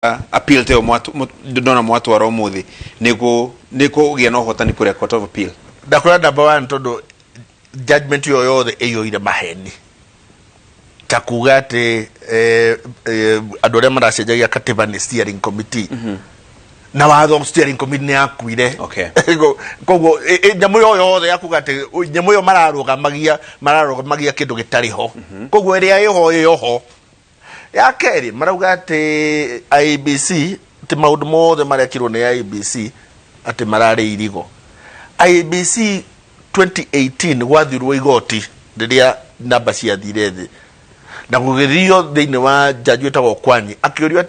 appeal te dona mwatu waro muthi niko gya no hotani kure court of appeal dakora number 1 todo judgment yo yothe eyo ire maheni takuga ati andore maracenjagia katiba ni steering committee na watho steering committee ni akuire okay koguo nyamu yo yothe yakuga ati nyamu yo mararugamagia kindu gitari ho koguo ria yo ho ya keri marauga ati IBC ti maundu mothe marekirwo ni IBC ati marari irigo IBC 2018 gwathirwo igoti riria namba cia thire thi na gugithio thiini wa jaji wetagwo Kwanyi akiorio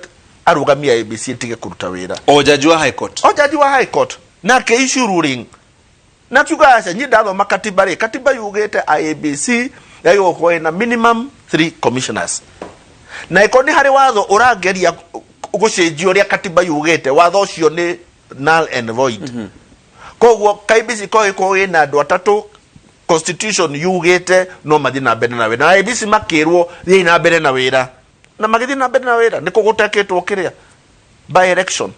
arugamia IBC tige kuruta wira jaji wa high court na ke issue ruling na tugaca nyi ndathoma katiba yugite IBC yayo ko na minimum 3 commissioners na ikoni hari watho urageria gucenjia uria katiba yugite watho ucio ni null and void koguo IBC ko ina andu atatu constitution yugite no mathi na mbere na wira na IBC makirwo thii na mbere na wira na magithi na mbere na wira niko guteketwo kiria by election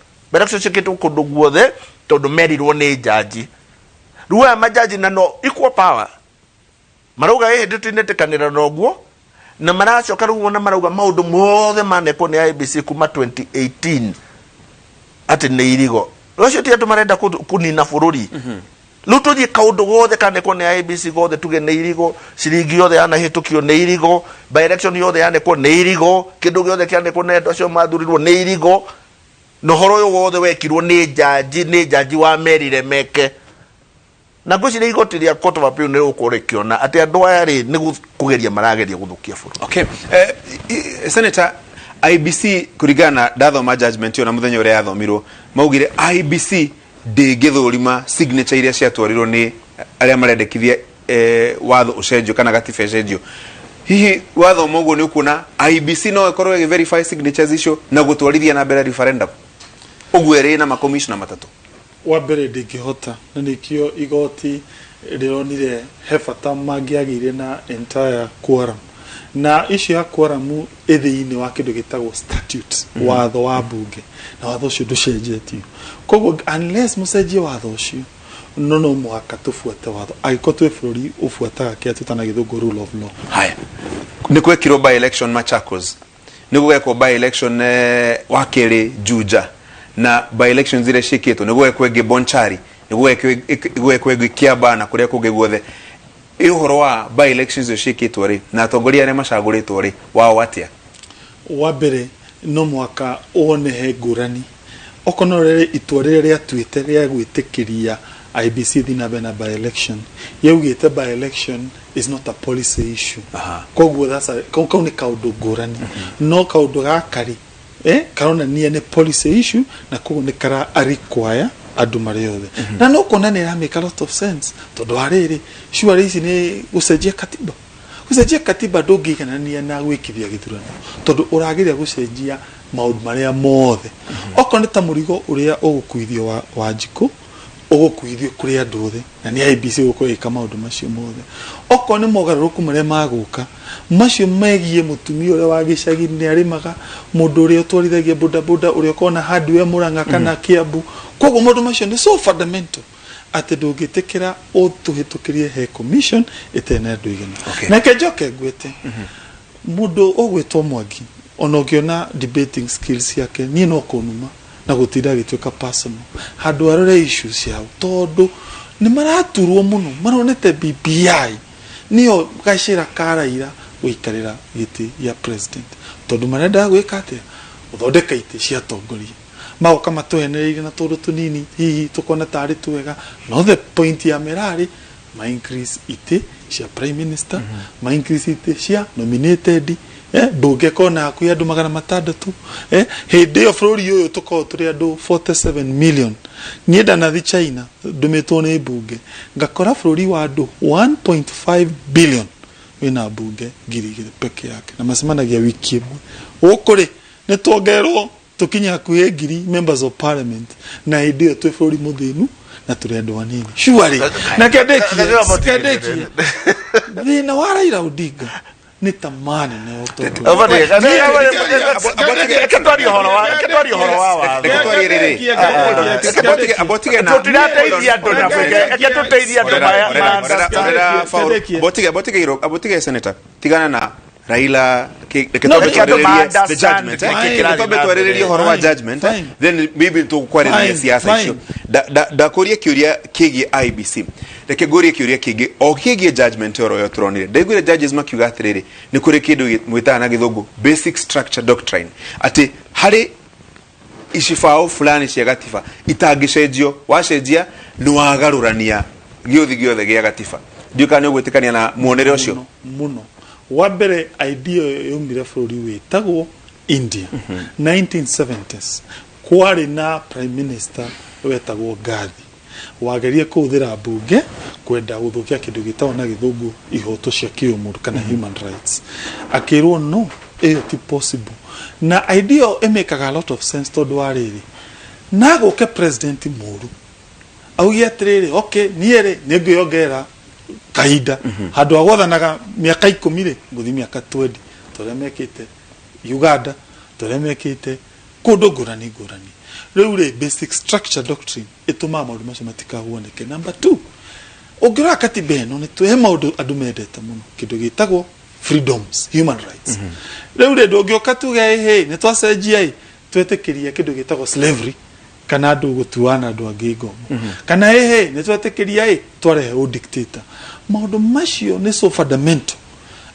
cikitwo kundu guothe tondu merirwo ni jaji ruwa majaji na no equal power marauga hindi twinetikanira noguo na maracoka ruo na marauga maundu mothe manekwo ni IBC kuma 2018 ati ni irigo ucio ti atu marenda kunina bururi luto di kaundu gothe kanekwo ni IBC gothe tuge ni irigo ciringi yothe anahitukio ni irigo by election yothe yanekwo ni irigo kindu giothe kianekwo ni andu acio mathurirwo ni irigo no horo yo wothe wekirwo ni jaji wa merire meke na ngwicire igoti ria court of appeal ni ukurekiona ati andu aya ri ni kugeria marageria guthukia buru. Okay, Senator, IBC kurigana ndathoma judgment yo na muthenya uria yathomirwo maugire IBC ndingithurima signature iria ciatwarirwo ni aria marendekithia watho ucenjio kana gatiba ucenjio hihi watho moguo ni ukuna IBC no ikorwo igi verify signatures icio na gutwarithia na mbere referendum ugwere na makomishna matatu wa mbere ndingihota na nikio igoti rironire hebata mangiagire na entire quorum na icio ya quorum ethiini wa kindu gitagwo statutes watho wa bunge na watho ucio nducenjetio koguo unless mucenjie watho ucio no mwaka tufuate watho agikotwe bururi ufuataga kia tutana githungu rule of law. Haya ni kwekirwo by election Machakos ni gwekwo by election wakere Juja na by elections zile shikito ni gwekwe Bonchari ni gwekwe Kiaba na kuria kuge guothe ihoro wa by elections zo shikito ri na atongoria aria macaguritwo ri wao atia wa mbere no mwaka one ngurani okonorere itwarire ria twite ria gwitikiria IBC thina bena by election yeugite by election is not a policy issue koguo that's a kauni kaundu ngurani no kaundu gakari karona ni policy issue na koguo ni kara require andu mari yothe na no kona ni make a lot of sense tondu hariri sure ici ni gucenjia katiba ndungiganania na gwikithia githurano tondu uragiria gucenjia maundu maria mothe oko ni ta murigo uria ugukuithio wa njiko ugukuithio kuri andu othe na ni IBC gukoika maundu macio mothe oko ni mogaruruku maria maguka macio megie mutumia uria wa gicagi ni arimaga mundu uria utwarithagia boda uria kona hardware Murang'a kana Kiambu koguo maundu macio ni so fundamental ati ndungitikira utuhitukirie he commission itene nduigana na kejoke gwete mundu ogwetwo Mwangi onogiona debating skills yake ni no kunuma na gutira gituka personal handu arore issues yao tondu ni maraturwo muno maronete BBI niyo gashira karaira wikarira giti ya president tondu marenda gwika ate uthondeka ite cia tongoria magoka matuhenereire na tondu tunini hihi tukona tari twega no the point ya merari ma increase ite cia prime minister ma increase ite cia nominated bunge kona ku andu 600 hindi yo flori yo tuko turi andu 47 million nienda na China ndumitwo ni bunge ngakora flori wa andu 1.5 billion wina bunge ngirigire peke yake na masemanagia wiki imwe ukuri ni tuongerwo tukinya ku ngiri members of parliament na hindi yo twi flori muthinu na turi andu anini shuari na kedeki thina wa Raila Odinga ni tamani ne oto abotige senator tigana na Raila the judgment then maybe to kwari siasa hiyo da koria kyuria kigi IBC reke goria kyuria kigi o kigi judgment oro yo tronire degure judges makiuga atiriri ni kuri kindu mwitana githungu basic structure doctrine ati hari ishifao fulani cia gatiba itangicenjio wacenjia ni wagarurania giothe gia gatiba ndiukane gwitikania na muonere ucio muno wabere idea yumire bũrũri wĩtagwo India 1970s kwari na prime minister wetagwo Gandhi wagerie kuhũthĩra mbunge kwenda gũthũkia kĩndũ gĩtagwo na gĩthũngũ ihoto cia kĩũmũndũ kana human rights akĩrwo no ĩyo ti possible na idea ĩmekaga a lot of sense tondũ wa rĩrĩ na gũke president mũru augie atĩrĩrĩ okay niĩ nĩngwĩongerera kaida handu agwathanaga miaka 10 guthi miaka 20 tore mekite Uganda tore mekite kundu ngurani riu ri basic structure doctrine ituma maundu macio matikahuoneke. Number 2 ugira katiba ino ni tuhe maundu andu mendete muno kindu gitagwo freedoms human rights riu ri ndungioka tuge hey ni twacenjia twetikiria kindu gitagwo slavery kana andu gutuana andu angi ngomo kana hey ni twetikiria tware o dictator maundu macio ni so fundamental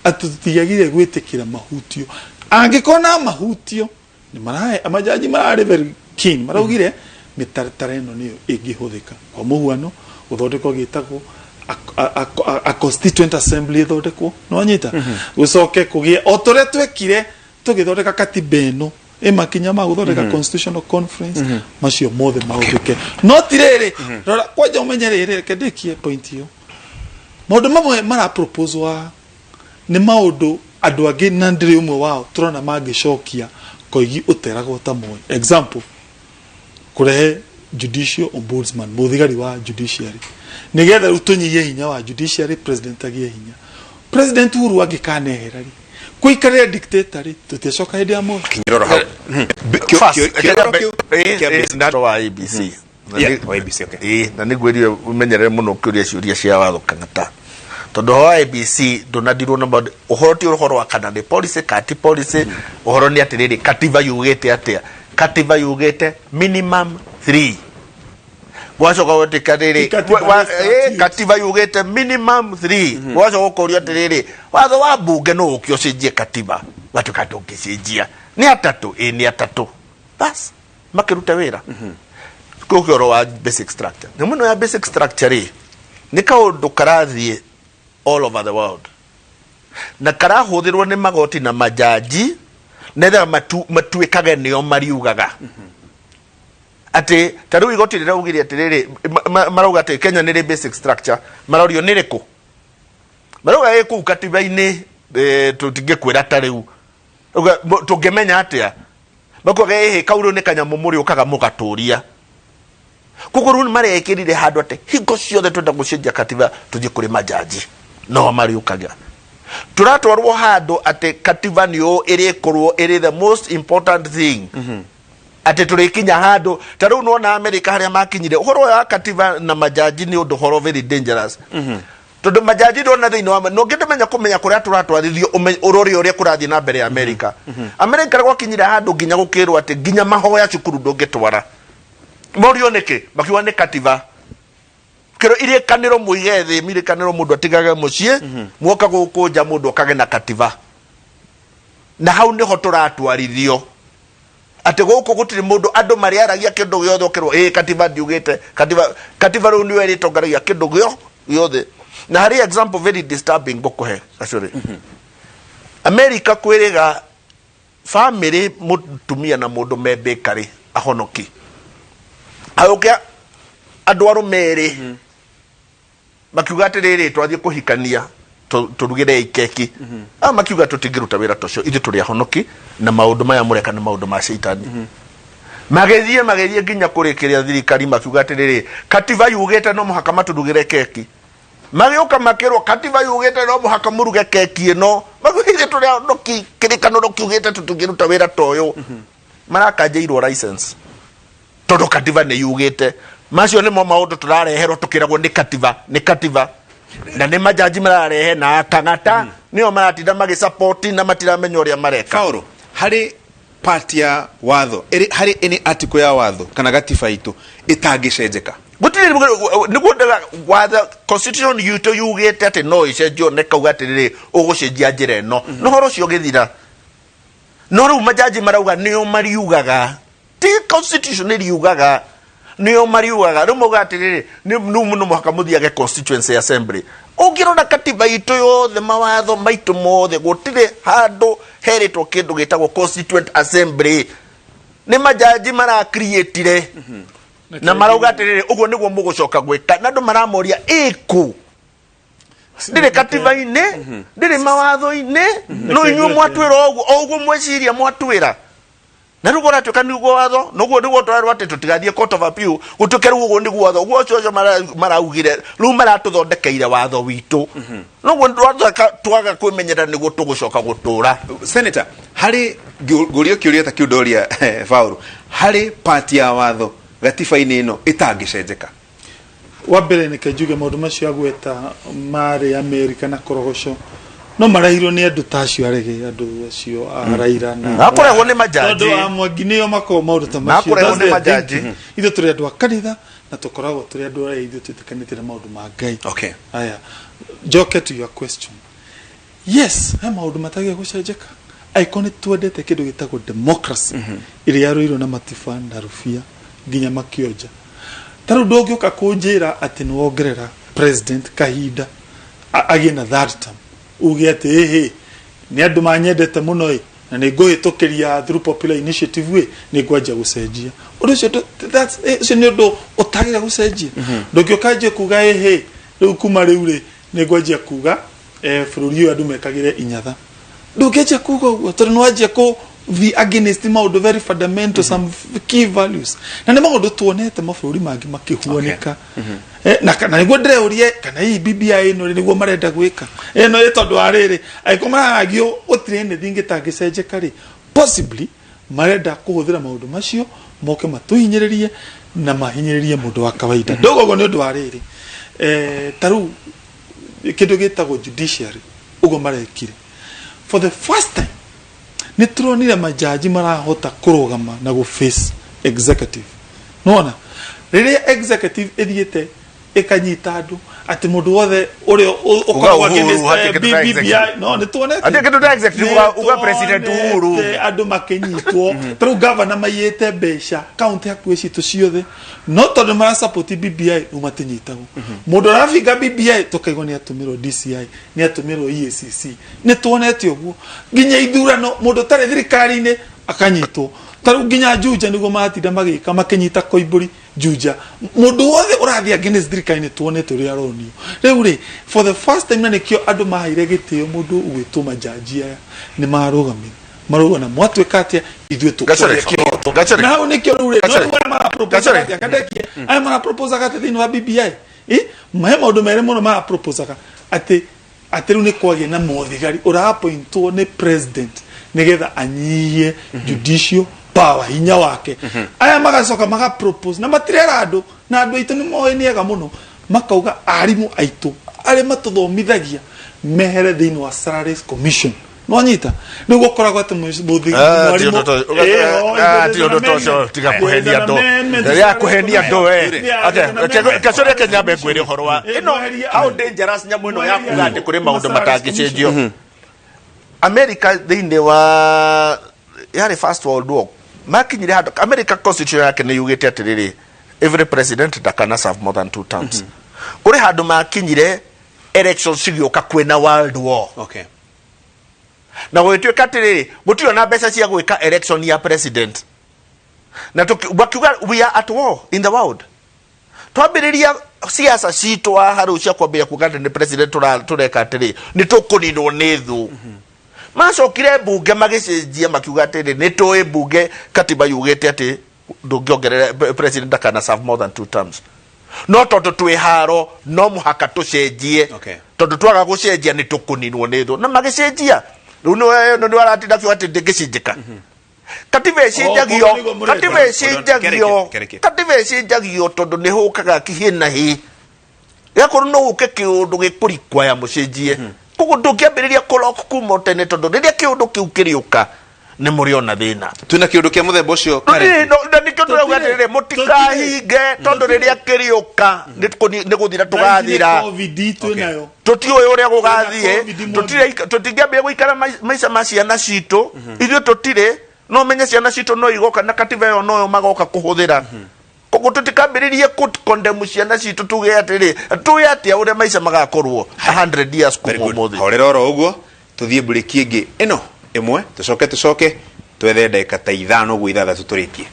atutiagire gwitikira mahutio angikona mahutio ni marae amajaji marare very keen maraugire mitaratara ino niyo ingihuthika kwa muhuano guthondekwo gitagwo a constituent assembly thondekwo no anyita gucoke kugie otore twekire tugithondeka katiba ino makinya ma guthondeka constitutional conference macio mothe mahuthike no tirere rora kwaje umenyerere kedekie point hiyo maundu mamwe mara propose ni maundu andu angi na ndiri umwe wao turona mangicokia koigi uteragwo ta moyo example kurehe judicial ombudsman muthigari wa judiciary nigetha utunyie hinya wa judiciary president agie hinya president Uhuru angikaneherari kuikaria dictator tuticoka hindi amo kinyoro hau ndaro wa ABC na nigwerie umenyerere muno kuria ciuria cia watho kangata tondu ho ABC ndunadirwo na uhoro ti uhoro wa Canada policy kati policy uhoro ni atiriri katiba yugite atia katiba yugite minimum 3 gwacoka wote kadiri katiba yugite minimum 3 gwacoka ukoria atiriri watho wa bunge no ukio cenjie katiba watuka ndukicenjia ni atatu ni atatu bas makiruta wira kuhoro wa basic structure na muno ya basic structure ni kaundu karathie all over the world na karahuthirwo ni magoti na majaji netha matuikage nio mariugaga ati tariu igoti riraugire atiriri marauga ati Kenya ni basic structure marorio ni riku marauga eku katiba-ini tutingikwira tariu tungemenya atia bakoga kauro ni kanyamu muri ukaga mugaturia kuguru ni mari ekirire handu ati hingo ciothe twenda gucenjia katiba tujie kuri majaji no mari ukaga turatwarwo handu ati katiba niyo irikorwo iri the most important thing ati turikinya handu tariu no na America haria makinyire uhoro wa katiba na majaji ni undu horo very dangerous tondu majaji ndona thiini wa no ngindimenya kumenya kuria turatwarithio urori uria kurathi na mbere America America gwakinyire handu nginya gukirwo ati nginya mahoya cukuru ndungitwara morio niki makiwa ni katiba kero ire kaniro muigethe mire kaniro mundu atigaga mucie muoka gukunja mundu akage na katiba na hau niho turatwarithio ati guku gutiri mundu andu mariaragia kindu giothe okirwo katiba ndiugite katiba ru niwe ritongaragia kindu giothe na hari example very disturbing gukuhe actually America kwiriga family mutumia na mundu mebekari ahonoki aukia andu arumeri makiuga atiriri twathie kuhikania turugire ikeki makiuga tutingiruta wira tocio ithu turi ahonoki na maundu maya mureka na maundu ma sheitani magethie nginya kurikiria thirikari makiuga atiriri katiba yugite no muhaka maturugire keki magioka makirwo katiba yugite no muhaka muruge keki no magwire turia no kirikano no kiugite tutungiruta wira toyo marakajeirwo license todo katiba ne yugite macio nimo maundu turareherwo tukiragwo ni katiba na ni majaji mararehe na kangata nio maratinda magisupport na matiramenya uria mareka Fauro hari party ya watho hari any article ya watho kana gatiba itu itangicenjeka gutire niguo watho constitution yuto yugite ati no icenjio ne kauga atiriri ugucenjia njira ino no horo cio githira no riu majaji marauga nio mariugaga ti constitution iriugaga nio mariugaga riu muga atiriri no muhaka muthiage constituency assembly ungirona katiba itu yothe mawatho maitu mothe gutire handu heritwo kindu gitagwo constituent assembly ni majaji mara createire na marauga atiriri uguo niguo mugucoka gwika na ndu maramoria iku ndire katiba ine ndire mawatho ine no inyu mwatwira uguo mweciria mwatwira na rugo ratuka niguo watho nuguo niguo twarwa ati tutigathie court of appeal gutuke rugo niguo watho uguo cio maraugire ru maratuthondekeire watho witu nuguo twaga kwimenyera niguo tugucoka gutura Senator hari gurio kiuria ta kiudoria Fauro hari party ya watho gatiba-ini ino itangicenjeka wa mbere ni kajuge maundu macio agweta mari Amerika na korogoco no marahirwo ni andu tacio arege andu acio Raila na akoragwo ni majaji andu amwe ngineo mako maundu ta macio akoragwo ni majaji ithu turi andu akanitha na tukoragwo turi andu aria ithu tutikanite na maundu ma Ngai. Okay, aya joke to your question. Yes, maundu matagia gucenjeka aikoni twendete kindu gitagwo democracy iria yaruirwo na matiba na rufia nginya makionja taru ndogioka kunjira ati ni wongerera president kahinda agie na third term ugi ati ni andu manyendete muno na ni nguhitukiria through popular initiative ni ngwanja gucenjia undu cio that's ni undu utagira gucenjia ndogioka nje kuga riu kuma riu ri ni ngwanja kuga bururi uyu andu mekagire inyatha ndogeje kuga uguo tondu nwanjia ku the against maundu very fundamental some key values na ni maundu tuonete mabururi mangi makihuoneka na niguo ndireurie kana hii BBI ino niguo marenda gwika ino ni tondu ariri aikomagio utire ni thingi tangicenjeka ri possibly marenda kuhuthira maundu macio moke matuhinyiririe na mahinyiririe mundu wa kawaida ndogo ni undu ariri taru kindu gitagwo judiciary ugo marekire for the first time nitronire majaji marahota kurugama na go face executive nona riria executive ethiete ikanyita andu ati mundu wothe urio ukoragwo against BBI no nitwonete ati kindu ta executive uga president Uhuru andu makinyitwo tru governor mayete besha county hakuwe citu ciothe no tondu mara support BBI umatinyitago mundu rafiga BBI tukaigwa ni atumirwo DCI ni atumirwo EACC nitwonete uguo nginya ithurano mundu tare thirikari-ini akanyitwo taru nginya Juja niguo matinda magika makinyita Koimburi Juja mundu wothe urathia against thirikari-ini tuonete uria aronio riu ri for the first time na nikio andu mahaire gitio mundu ugwitwo majaji aya ni marugamire marugana mwatwika atia ithwe tukore kioto na hau nikio riu ri no mara propose akadekie aya mara propose akate thini wa BBI maundu mere muno mara propose ati riu ni kwagie na mothigari ura appointwo ni president nigetha anyihie judicial power hinya wake aya magacoka maga propose na matirera andu na andu aitu ni moe niega muno makauga arimu aitu ari matuthomithagia mehere thini wa Salaries Commission no nyita ni gukoragwo ati muthi mwarimu ati undu tocio tiga kuhenia ndo ya kuhenia ndo ati kacore kenyambe ngwire horo wa ino how dangerous nyamu ino ya kuga ati kuri maundu matangicenjio America thini wa yari first world war makinyire handu America constitution yake ni yugite atiriri every president ndakana serve more than 2 terms kuri handu makinyire elections cigioka kwena world war okay na gwituika atiriri gutio na mbeca cia gwika election ya president na tukiuga we are at war in the world twambiriria siasa citu haru cia kwambia kuganda ni president tureka atiri ni tukuninwo ni thu macokire bunge magicenjia makiuga atiri ni tuwe bunge katiba yugite ati ndungiongerera president akana serve more than 2 terms no tondu twi haro no muhaka tucenjie Okay. tondu twaga gucenjia ni tukuninwo ni thu na magicenjia riu no waratinda biu ati ndingicenjika katiba icenjagio tondu ni hukaga kihina hi yakorwo no uke kiundu gikurikwa mucenjie koguo ndungiambiriria kulock kuma tene tondu riria kiundu kiu kiriuka ni muriona thina tuna kiundu kia muthemba ucio nikio turauga riri mutikahinge tondu riria kiriuka ni guthira tugathira tutiuĩ uria gugathie tutingiambia guikara maica ma ciana citu ithuĩ tutire no menye ciana citu no igoka na katiba ĩyo no magoka kuhuthira koguo tutikambiririe condemn ciana citu tuge atiri tuge atia uria maica magakorwo 100 years kuma umuthi horera oro uguo tuthie break ingi ino imwe tucoke twethe ndagika ta 5 uguo 6 turikie.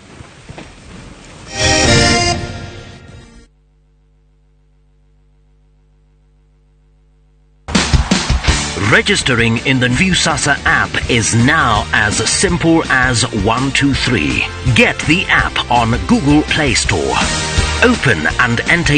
Registering in the Viusasa app is now as simple as 1, 2, 3. Get the app on Google Play Store. Open and enter